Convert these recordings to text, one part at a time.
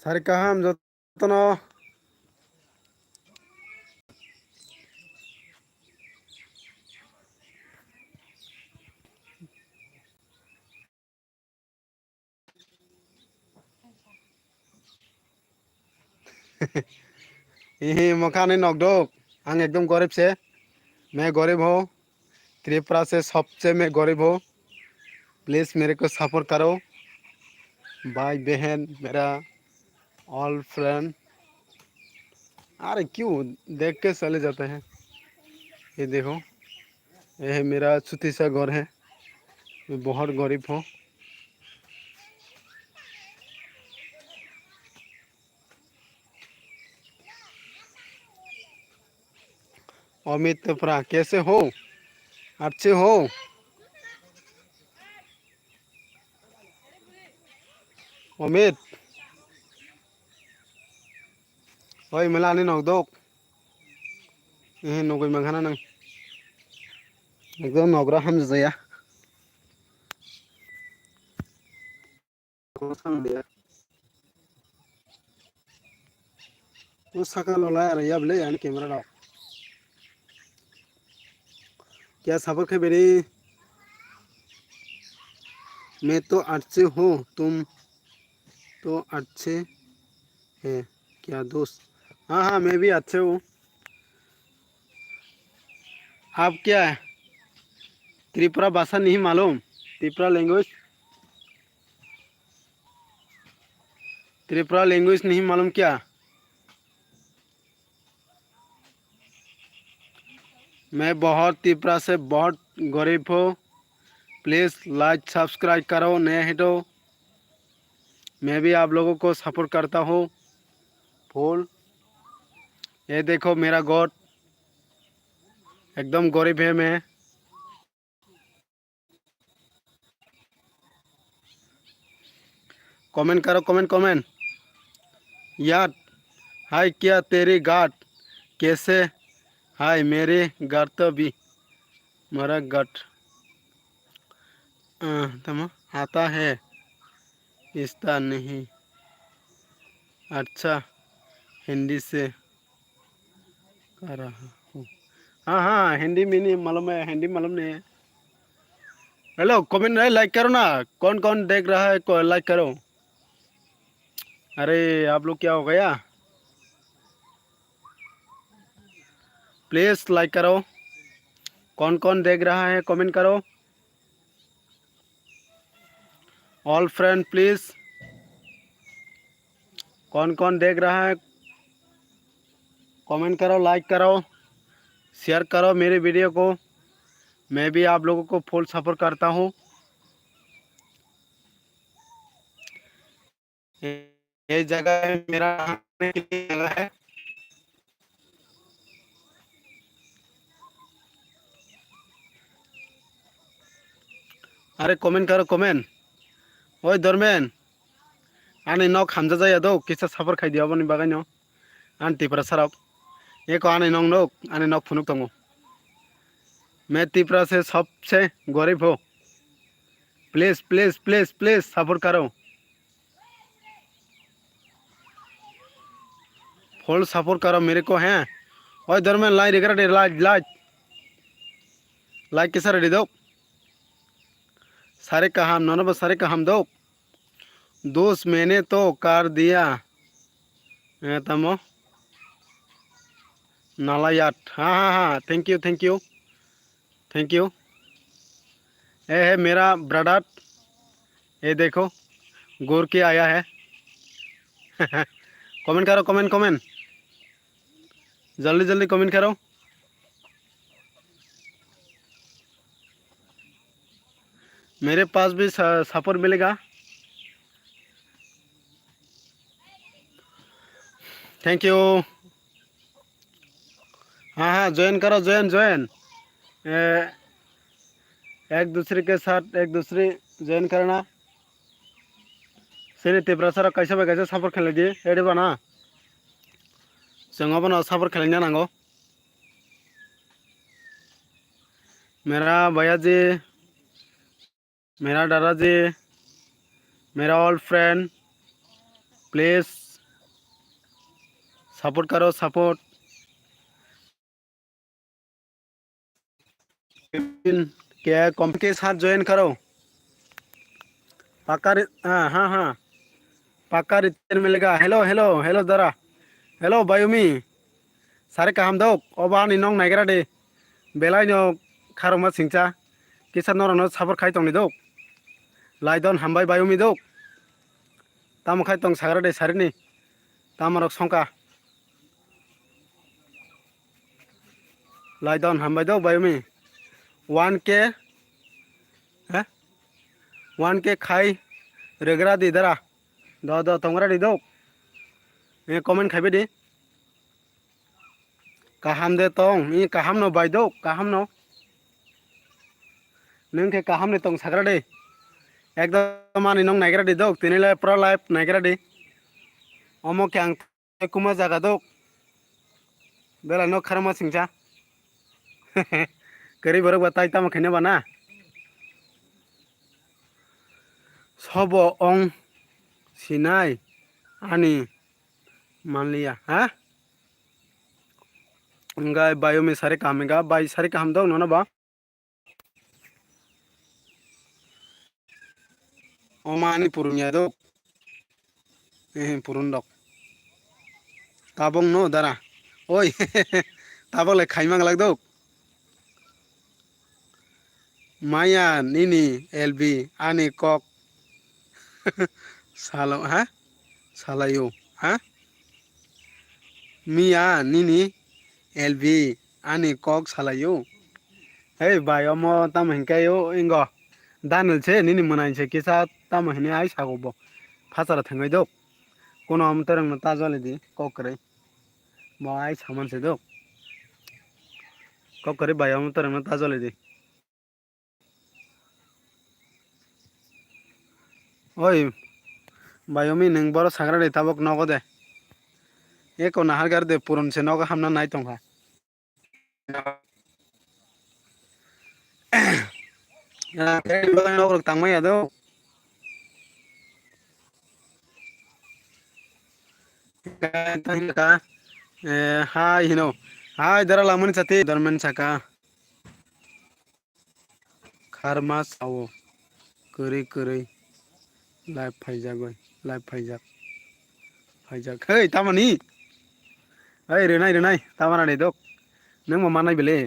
सारे कहाँ हम जतन यही मकान नकदोक आं एकदम गरीब से मैं गरीब हूँ त्रिपुरा से सबसे मैं गरीब हूँ प्लीज़ मेरे को सपोर्ट करो भाई बहन मेरा ऑल फ्रेंड अरे क्यों देख के चले जाते हैं ये देखो ये है मेरा छोटी सा घर है मैं बहुत गरीब हूँ अमित त्रिपुरा कैसे हो अच्छे हो अमित ओए मला आने नगदोक ये नगै मंगाना नंग एकदम नगरा हम जाया वो सकाल वाला यार ये अब ले यानी कैमरा डाल क्या सबक है मेरी मैं तो अच्छे हूँ तुम तो अच्छे हैं क्या दोस्त हाँ हाँ मैं भी अच्छे हूँ आप क्या है त्रिपुरा भाषा नहीं मालूम त्रिपुरा लैंग्वेज नहीं मालूम क्या मैं बहुत त्रिपुरा से बहुत गरीब हूँ प्लीज़ लाइक सब्सक्राइब करो नए हैं तो मैं भी आप लोगों को सपोर्ट करता हूँ फुल ये देखो मेरा गॉड एकदम गरीब है मैं कमेंट करो कमेंट यार हाय क्या तेरी गाट कैसे हाय मेरे गाट तो भी मेरा गाट तम आता है इसका नहीं अच्छा हिंदी से कर रहा हूँ हाँ हाँ हिंदी में नहीं मालूम है हिंदी मालूम नहीं है हेलो कमेंट नहीं लाइक करो ना कौन कौन देख रहा है लाइक करो अरे आप लोग क्या हो गया प्लीज़ लाइक करो कौन कौन देख रहा है कमेंट करो ऑल फ्रेंड प्लीज़ कौन कौन देख रहा है कमेंट करो लाइक करो शेयर करो मेरे वीडियो को मैं भी आप लोगों को फुल सपोर्ट करता हूँ ये जगह मेरा रहने के लिए जगह है अरे कमेंट करो कमेंट ओए दरमेन आने नौ खामजा जाया दो किसा सफर खाई दिया बनी बागान नो आंटी पर सराब ये को आने नौ आने नौ फुनुक तंगो मैं त्रिपुरा से सबसे गरीब हूँ please please please please support करो फुल सपोर्ट करो मेरे को हैं ओए दरमेन लाइक रेगरा लाइक लाइक लाइक किसा रेडी दो सारे का हम नौ सारे का हम दो दोस्त मैंने तो कर दिया तमो नाला यार हाँ हाँ हाँ थैंक यू थैंक यू ये है मेरा ब्रदर ये देखो गोर के आया है कमेंट करो कमेंट जल्दी जल्दी कमेंट करो मेरे पास भी सपोर्ट मिलेगा थैंक यू हाँ हाँ ज्वाइन करो ज्वाइन एक दूसरे के साथ एक दूसरे ज्वाइन करना Sini tibra sara kaisa ba kaisa support खेले di ready ba na जोंहाबो ना support खेलने नांगौ मेरा भैया जी मेरा दादा जी मेरा ओल्ड फ्रेंड प्लीज सपोर्ट करो सपोर्ट क्या कंपनी के साथ ज्वाइन करो पक्का हाँ हाँ हाँ पक्का रिटर्न मिलेगा हेलो हेलो हेलो दरा हेलो बायोमी सारे काम दो अबा निनों नायगरा दे बेलाय नो खारमा सिंचा किसान नरनो सपोर्ट खाय तंनि दो लाइदन हामबाय बायोमी दो ताम खाय तं सागरा दे सारिनि तामरक संका लाइदन हामबाय दो बायोमी 1K है 1K खाई रेगरा दी दरा दो दो तंगरा दी दो ये कमेंट खाइबे दी काहाम दे तंग ये काहाम नो बाय दो काहाम नो नोंखे काहाम ने तंग सागरा दे एकदम मानि नों नायगरा दी दो तिनिलाय प्रो लाइफ नायगरा दी अमो के आं कुमा जागा दो बेला नो खारमा सिंचा करी बरक बताई ताम खेने बना सब ओं सिनाय आनी मान लिया हाँ गाय बायो में सारे काम है बाई सारे काम दो ना बा ओमानी पुरुनिया दो पुरुन दक ताबंग नो दारा ओय ताबले खाइमांग लाग दो माया नीनी एलबी आनी कक सालो हाँ सालायो हाँ मिया नीनी एलबी आनी कक सालायो हे बाय अमो ताम हिंकायो इंगो दानल छे नीनी मनाइन छे किसा ताम हिने आई सागोबो फासारा थंगाय दो कोनो हम तरंग ताजले दी ककरे बाय सामान से दो ककरे बाय हम तरंग ताजले दी ओय बायोमी नों बर साग्रा दे ताबक नगो दे एको नाहार दे पुरन से नगो हामना नाय तंखा नगर तांबाय दो हाय हिनो हाय दरा लामन साथी दरमन साका खारमा सावो करै करै लाइफ फाइजाक हे तामानि ओइ रोनाय तामाना दे दक नों मा नाय बेले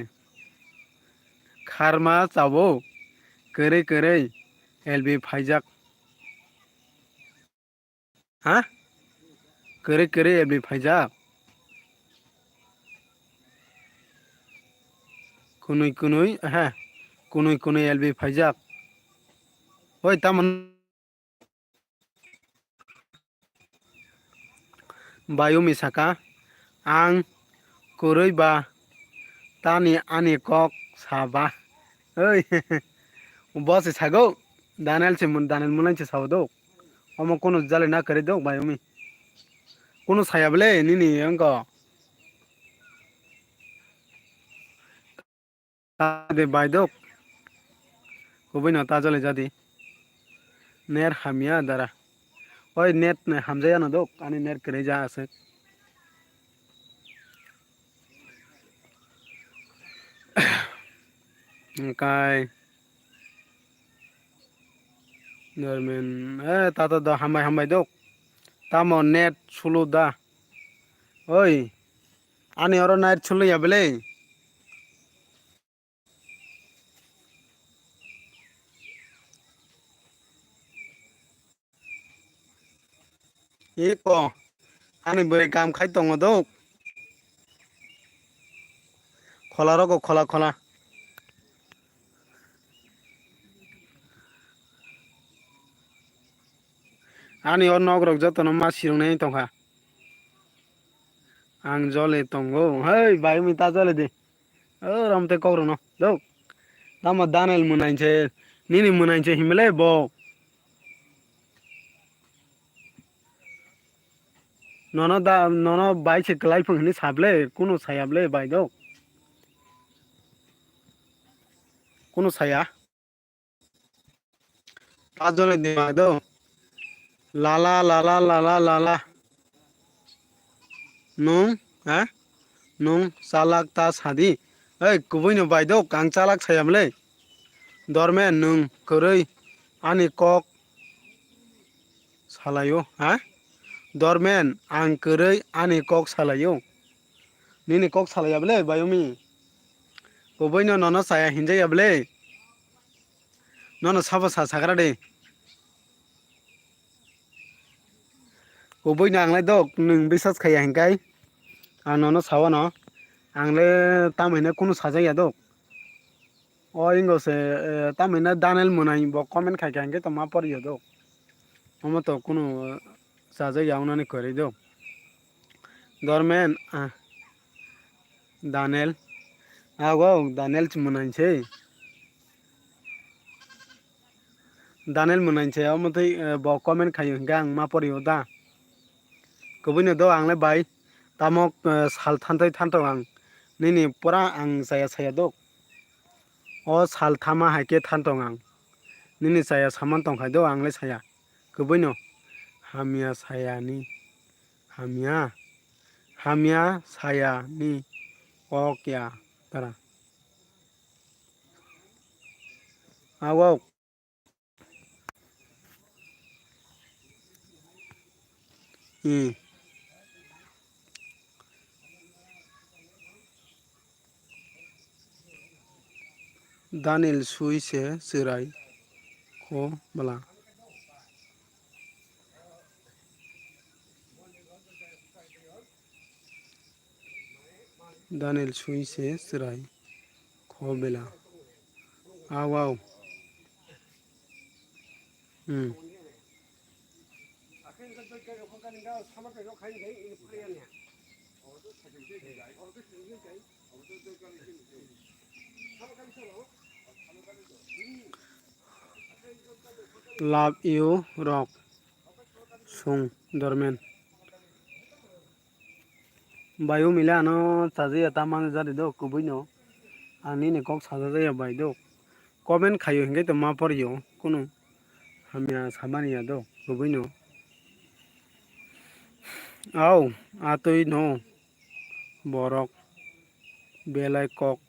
खारमा चावो करै करै एलबी फाइजाक हाँ करै करै एलबी फाइजाक कुनुय कुनुय हाँ कुनुय कुनुय एलबी फाइजाक ओय तामन बायोमी साका आं करै बा तानी आनी कक साबा ओय बस सागो दानेल मुलाइन से साव दो अमो कोनो जाले ना करे दो बायोमी कोनो सायाबले नीनी अंक दे बाय दो गुबै ना ताजले जादी नेर हामिया दारा ओय नेट ने हामजाया ना दो आनी नेट करे जा आसे काय नरमेन ए ताता दा हामबाय दो तामो नेट सुलु दा ओय आनी और नेट सुलु या बेले एको आनी बोरे काम खाय दङ दो खला रगो खला आनी और नगरक जतन मा सिरंनाय तंखा आं जले तंगो हे बायोमी ता जले दे ओ रमते कौरो न दो तामा दानेल मुनाइन छे नीनी मुनाइन छे हिमले बो nono bai se kelai phang ni sable kuno sayable bai do kuno saya pajole de bai do lala lala lala lala nung ha nung salak ta sadi ei kubui no bai do kang salak sayamle dormen nung koroi ani kok salayo ha dormen ang koroi ani kok salayo nini kok salayable bayomi kubui no nono saya hinjayable nono sabo sa sagra de kubui na anglai dok nung bisas khaya hingkai ang nono sawa no angle tamene kuno sajaya dok o ingo se tamene Daniel munai bo comment khai khai to ma poriyo dok omo to kuno sajaya unani kore dok dormen Daniel ago Daniel munai che Daniel munai che omo tai bo comment khai hingka ang ma poriyo da kubui no do angle bai tamok sal thantai thanto ang nini pura ang saya saya dok o sal thama haike thantong ang nini saya saman tong khai do angle saya kubui no hamia saya ni hamia saya ni o kya tara awo Daniel sui se serai ko bala Daniel sui se serai ko bela aw love you rock sung dormen bayu mila no chaji eta man jari do kubui no ani ne kok saja jaya bai do comment khayo hingai to ma poriyo kuno hamia samania do kubui no aw atoi no borok belai kok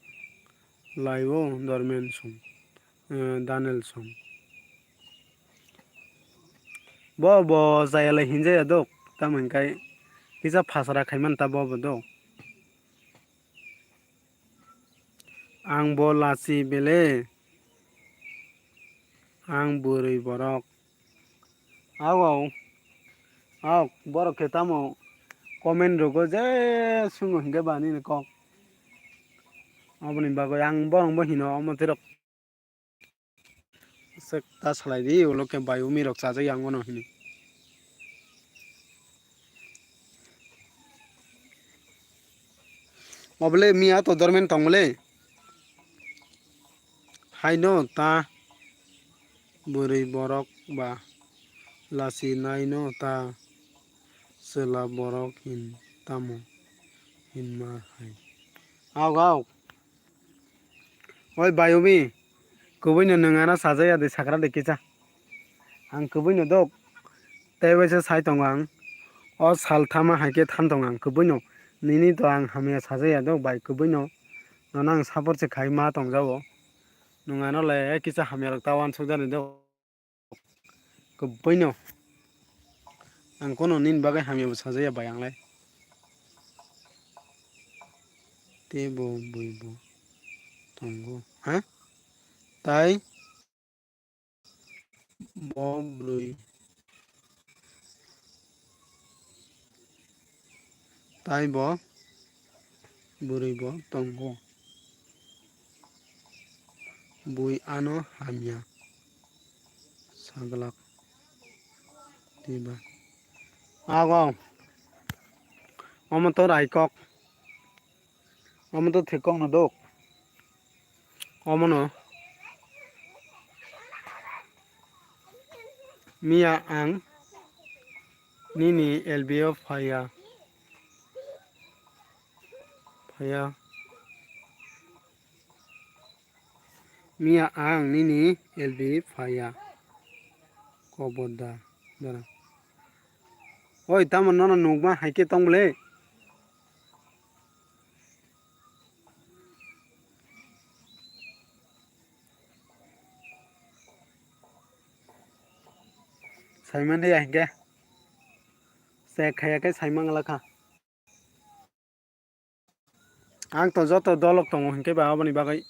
laibo dormen sung Daniel sung bo jayala hinjaya do tamon kai kisa phasara khaiman ta bo do ang bo lasi bele ang burui borok aw borok ke tamo comment rogo je sungo hinga bani ne kok aboni bago ang borong bo hino amo terok sek ta salai di ulo ke bayu mi rok chaja yang ono hini obole mia to dormen tongole haino ta burui borok ba lasi naino ta sela borok hin tamo hinma hai aw oi bayumi kubui no nangana sajaya de sakra de kicha ang kubui no dok tebese sai tong ang o sal thama haike than tong ang kubui no nini to ang hamia sajaya dok bai kubui no nonang sapor se khai ma tong jawo nungano le kicha hamia rok tawan sujani dok kubui no ang kono nin bagai hamia sajaya bai anglai tebo buibo tongo ha tai bobrui tai bo burui bo tongo bui ano hamia saglak tiba aw omo to raikok omo to thekong no dok omo no mia ang Nini LBO faya. Faya. Mia ang nini LB faya. Koboda. Dara. Oi tamon nono nugma haike tongle. Simon de ahge. Se khaya ke Simon laka. Ang to joto dolok tong hinke ba abani bagai.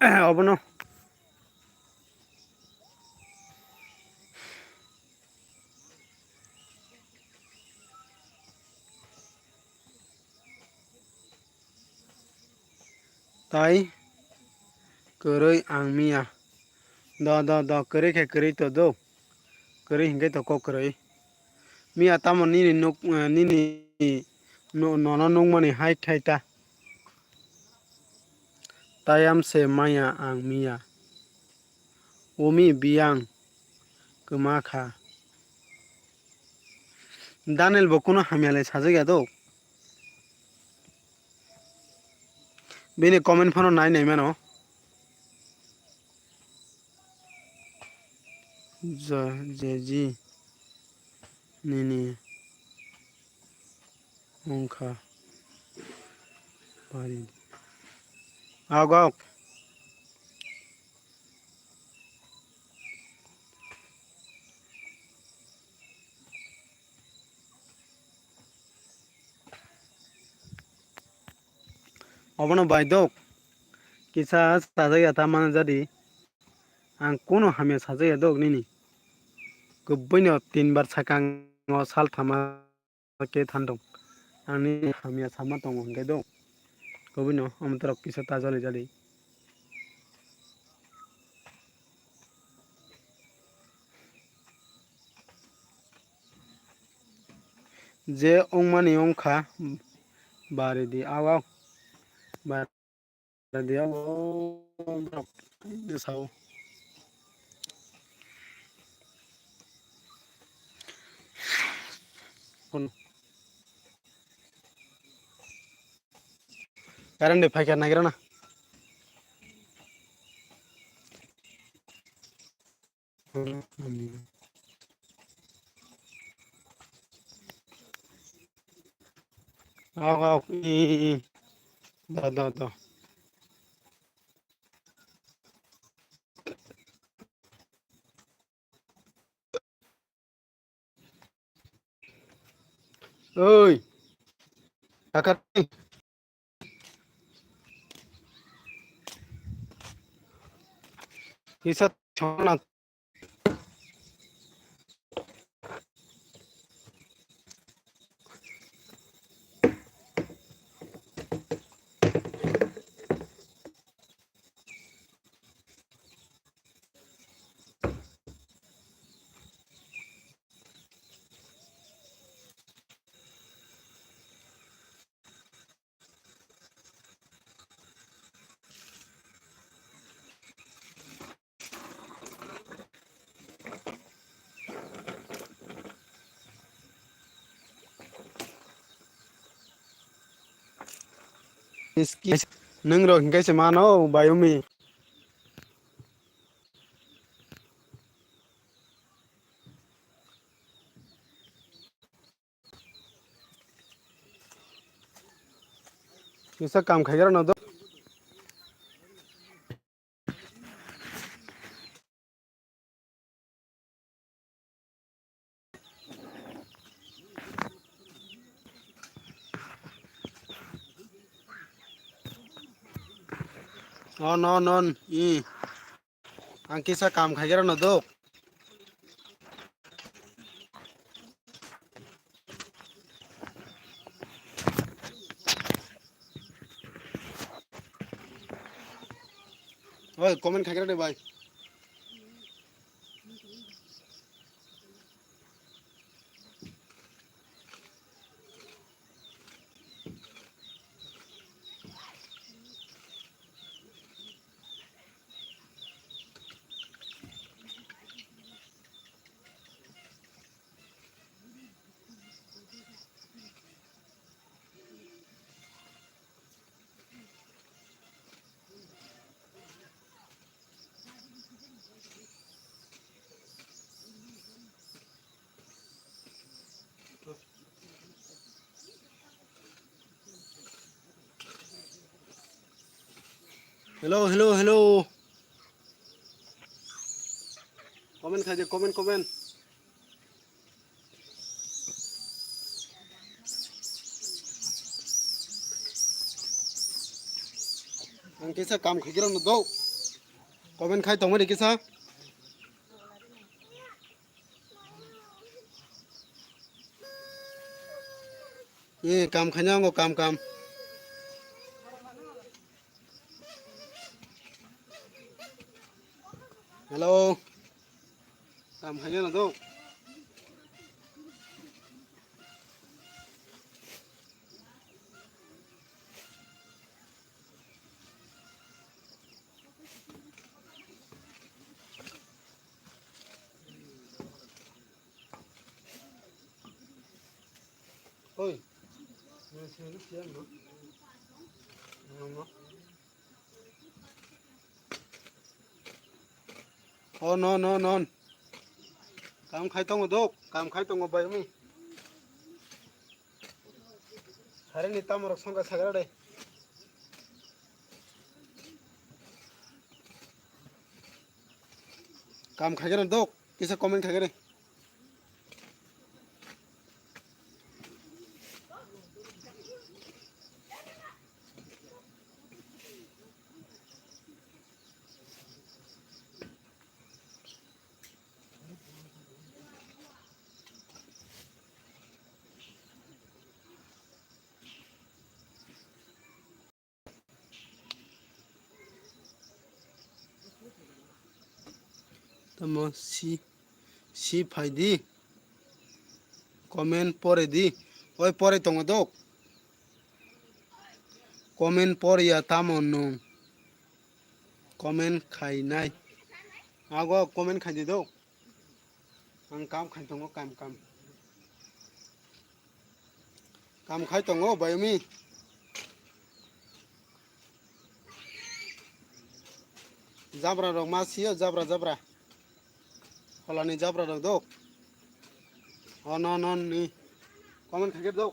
Obono. Tai köroi ang mia. Da köroi ke köroi to do. Köroi hinke to ko köroi. Mia tamon nini nuk nini no nono nungmani hai thaita. Tayam se maya ang mia. Umi biang kemakha. Daniel bokuno hamiale saje do. Bini comment phano nai nei mano. Jeji nini ongkha bari. Agao. Obono baidok. Kisa saje ata mana jadi. Ang kuno hamia saje dok nini. Kubino 3 bar sakang sal thama ke thandong. Ani hamia sama tong nge do. Kubino amතරok kisa tajali jadi. Je ongmani ongkha bari di awak bari di awak sao pun karan de phai karna gira na awak da oi kakak kisa chona iski nung ro hingai se mano bayumi kisa kam khagira na do non I ang kisa kam khagira na do oi comment khagira de bhai Hello, hello, hello. Comment খাইছে comment comment. Ang kisa kam khigiro no do. Comment khai tong mari kisa. Ye kam khanya ngo kam kam. Hello. Kam khanya no do. Oi. Nó xem nó xem nó. Nó. Oh no no no. Kam khai tong do. Kam khai tong bai mi. Hare ni tamor songa sagara. Kam khai no do. Kisa comment khai. Tamo si phai di. Comment pore di. Oi pore tong do. Comment pore ya tamon no. Comment khai nai. Ago comment khai di do. Ang kam khai tong kam kam. Kam khai tong bai mi. Zabra rok ma siyo zabra zabra. Holani zabra rok do. Oh no no ni. Comment khai do.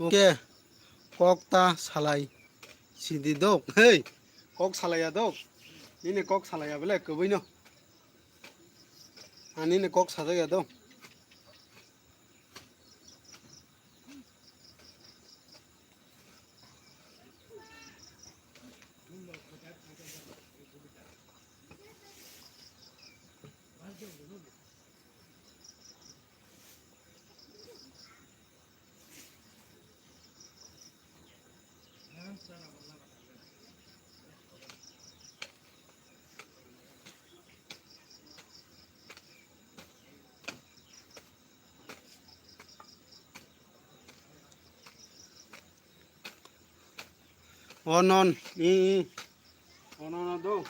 Okay. Kok ta salai. Sidi do. Hey. Kok salaya do. Ini kok salaya bele kubui no. Ani ne kok sadaya do. Oh non. Ni. Oh no no do.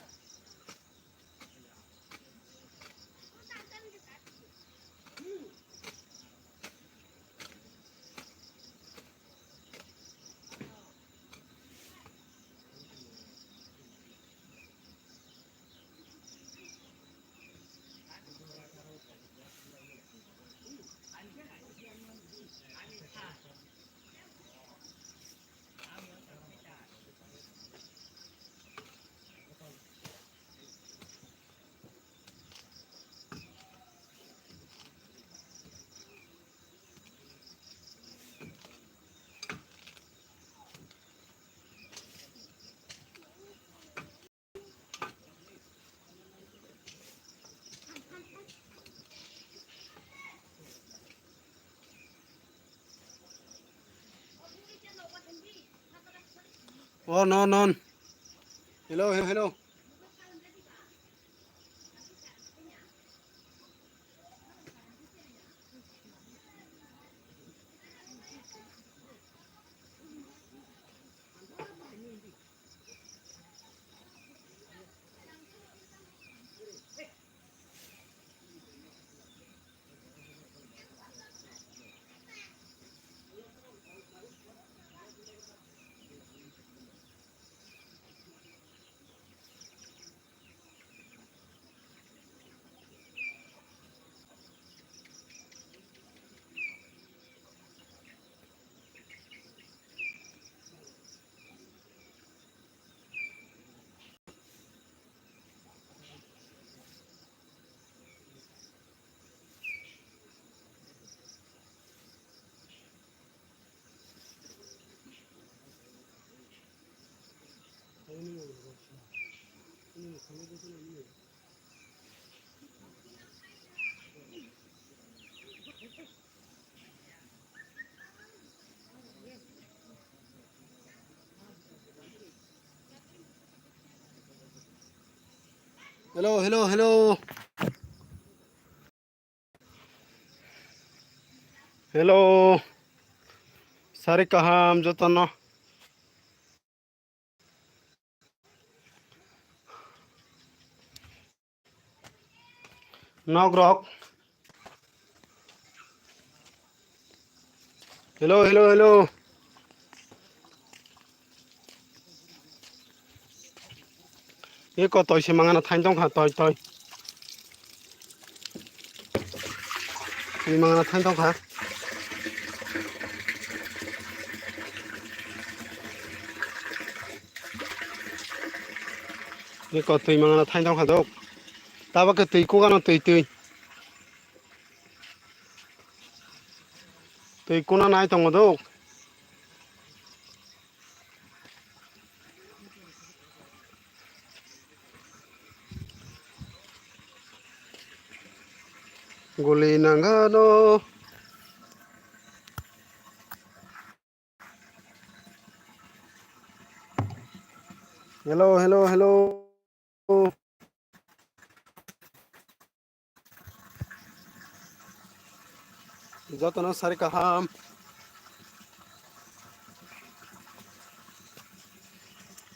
Oh no no. Hello hello hello. Hello, hello, hello. Hello. Sari kaham jotono. Nog rock. Hello, hello, hello. Ye ko toy se mangana thain tong kha toy toy. Ni mangana thain tong kha. Ye ko toy mangana thain tong kha dok. Ta ba ke toy ko gano toy toy. Toy ko na nai tong dok. Guli nangano. Hello, hello, hello. Jotono sari kaham.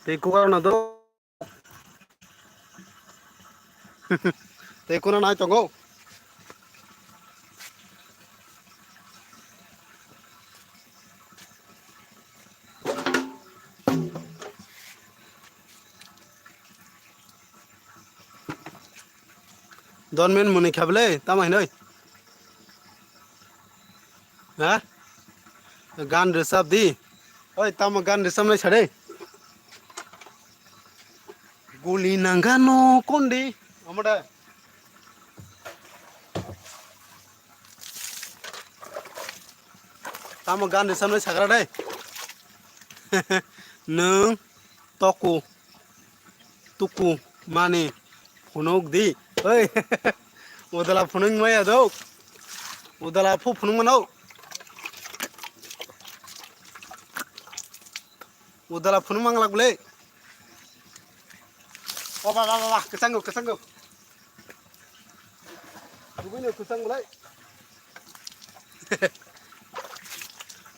Toy ko gano dok. Toy ko na nai tong go. Don men muni khable tamai noi. Ha? Gan resap di. Oi tam gan resap nai chade. Guli nangano kondi. Amada. Tam gan resap nai sagra dai. Nung toku tuku mani phunuk di. Oi. Udala phunung maya dok. Udala phu phunung manau. Udala phunung manglak bole. Oh ba ba ba kesanggup kesanggup. Dugune kesang bole.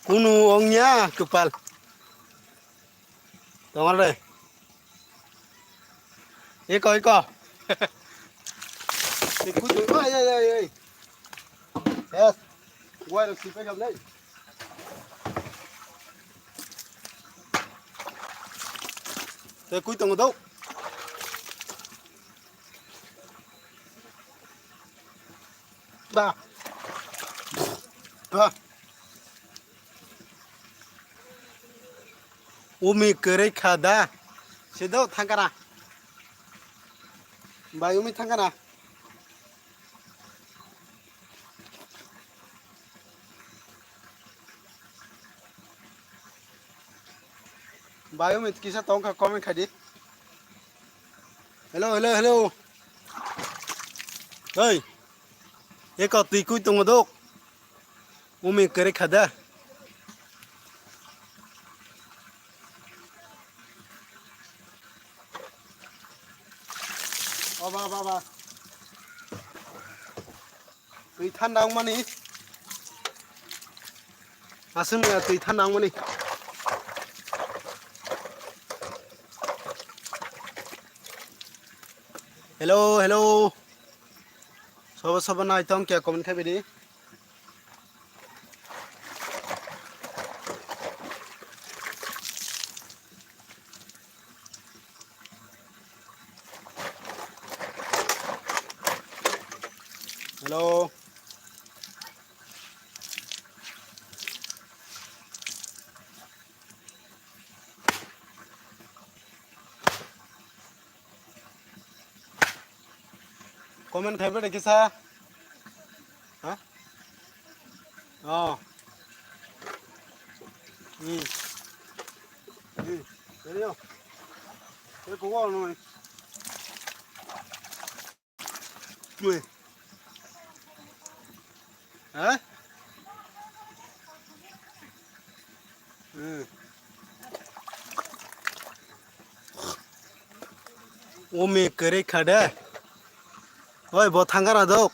Kunu ongnya kepal. Tongol deh. Iko iko. Ikut juga ay ay ay ay. Yes. Gua harus sipai kam deh. Tôi cuối tuần đâu? Ba. Ba. Umi kere khada. Sido thangkana. Ba umi thangkana. Ba umi kisa tongka comment khadi. Hello hello hello. Hey. Eko tui cuối tuần đâu? Umi kere khada. Ba ba ba. Tui than dang mani. Asum ya tui than dang mani. Hello hello. Soba soba na itong kya comment khabi di. Hello. Comment khabi di kisa. Hah? Oh. Đấy không? Thế cũng ngon rồi. Mười. Hả? Ừ. Ome kare khada. oi bo thangkara dok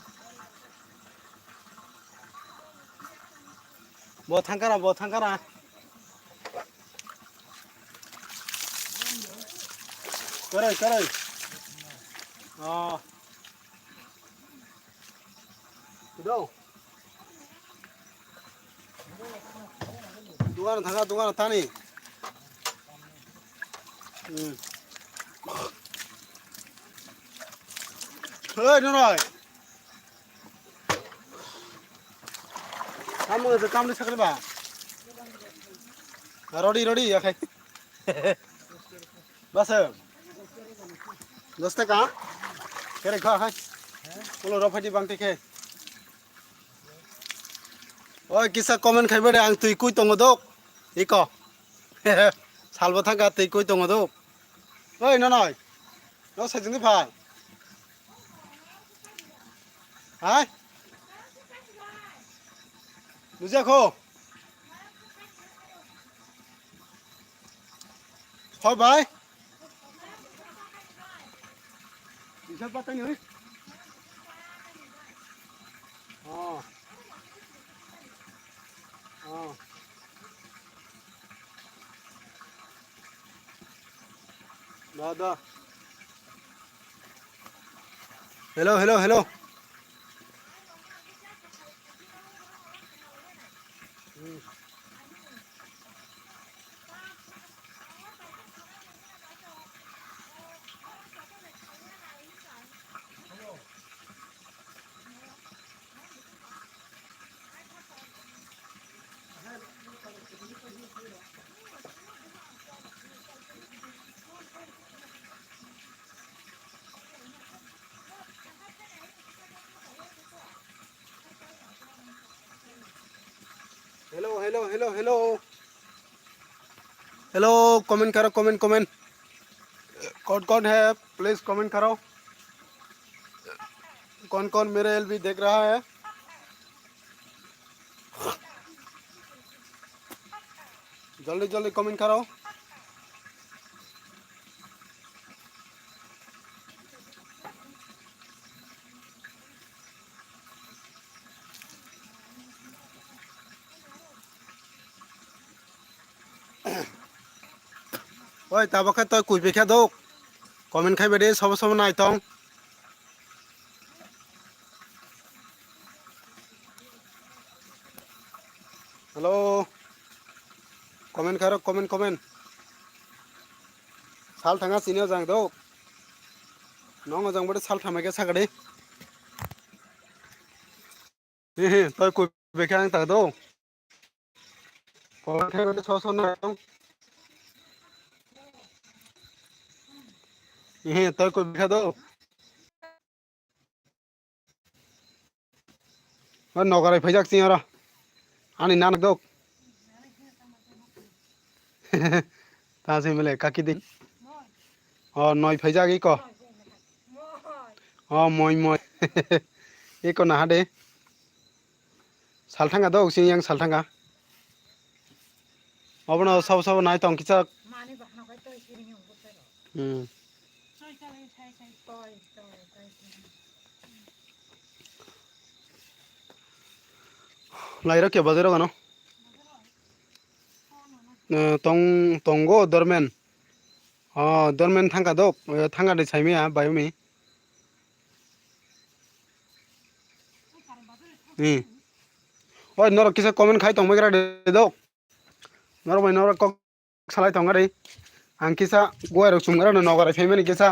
bo thangkara Karai đâu 동안 타니 ơi nó rồi kamu itu kamu sakit ba rodi ya kai bas doste ka kere kha khai ulo rofadi bangte ke oi kisa comment khai bade ang tui kui tongo dok iko salbo thanga tui kui tongo dok oi no noi no sai jing phai hai 누지야 코 hỏi bài đi sao bắt tay nhỉ đó hello hello comment करो comment कौन है please comment करो कौन मेरे LB देख रहा है जल्दी कमेंट करो oi tabakha toy kui bekha dok comment khai bade sobo nai tong hello comment karo comment sal thanga sino jang dok nong jang bade sal thamake sagade toy kui bekha ang ta dok comment khai bade sobo nai tong toy kui bekha dok नगराय फैजाक सिंहरा आनी नानक दक तासे मिले काकी दिन नय फैजाक eco मय eco ना दे सालथांगा दक सिंह सालथांगा अबनो सब नाय तंग किसा लाइरा क्या बजे रहा तंगो दरमेन दरमेन थांगा दक थांगा दे साइमिया बायोमी ओय नर किसा कमेंट खाई तंग मेगरा दे दक नर कक सालाय तंगा दे आं किसा गय रक सुमगरा नगराय फैमेन किसा